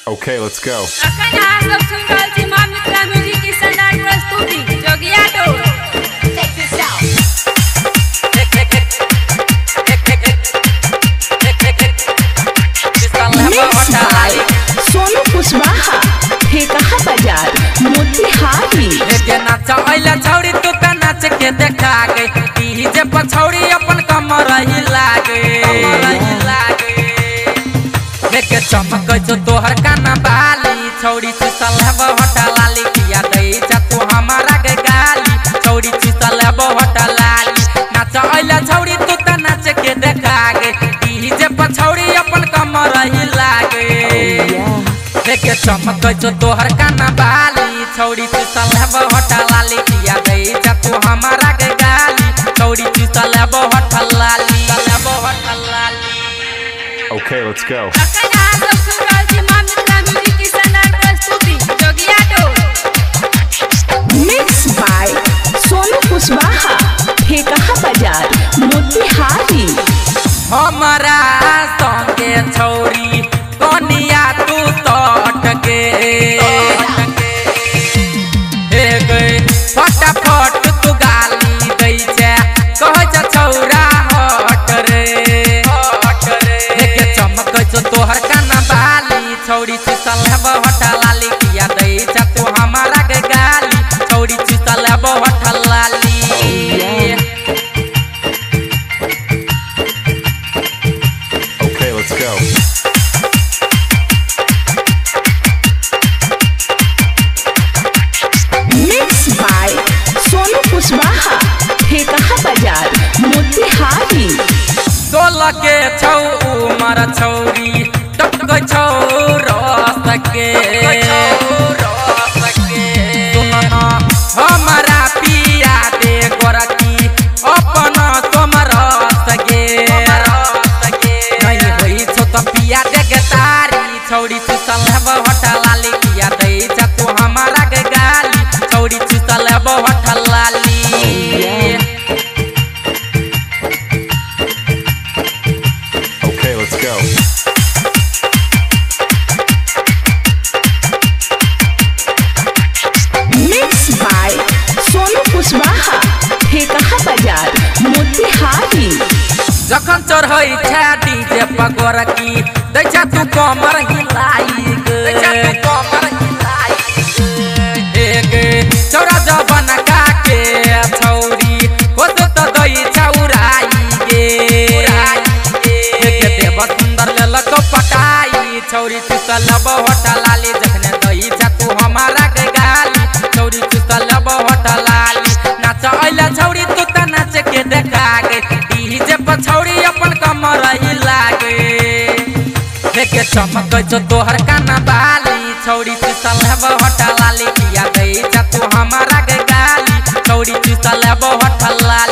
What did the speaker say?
Okay, let's go. Take this out. Mixed by Sonu Kushwaha ठेकहा बाजार मोतिहारी। नाचा अइला छौरी तू त नाच के देखा गई डीजे पर छौरी अपन कमर हिला गे देखे चमक जो तोहर काना बाली छौरी चुसल हटा लाली किया दई जा तू हमारा के गाली छौरी चुसल हटा लाली नाचा अइला छौरी तू त नाच के देखा गई डीजे पर छौरी अपन कमर हिला गे देखे चमक जो तोहर काना बाली छौरी चुसल हटा लाली किया दई जा तू हमारा के गाली छौरी चुसल हटा लाली Okay, let's go. Mixed by Sonu Kushwaha ठेकहा बाजार मोतिहारी। हमारा संगे छौरी कनिया तू तटके हे गए फटाफट तू गाली दै छै कह जा छौरा हट रे देखे चमक जो तोहर काना बाली छौरी चुसल हटा लाली किया दै जा तू हमारा के गाली छौरी चुसल हटा लाली Okay, let's go. Mixed by Sonu Kushwaha ठेकहा बाजार मोतिहारी। 16 के छौ उमर छौरी टक छौ रस के सुनना हमारा पिया दे गोरकी अपन तोमर सगे नहीं होई छौ त पिया दे के तारी छौरी चुसल हटा लाली किया दई जा तू हमारा के गाली छौरी चुसल हटा लाली Okay, let's go. Mixed by Sonu Kushwaha ठेकहा बाजार मोतिहारी। जखन चढ़ै छै डीजे पगोर की दै जा तू कमर हिलाई गे चौरा जबन का के छौरी होत त दै छौराई गे देखे देव सुंदर लेलक पटाई छौरी चुसल हटा लाली जखने दै जा तू हमारा के गाली छौरी चुसल हटा लाली नाच अइला छौरी तू त नाच के देखा गे डीजे पर छौरी अपन कमर हिला गे देखे चमक जो तोहर काना बाली छौरी चुसल हटा लाली किया दई जा तू हमारा के गाली छौरी चुसल हटा लाली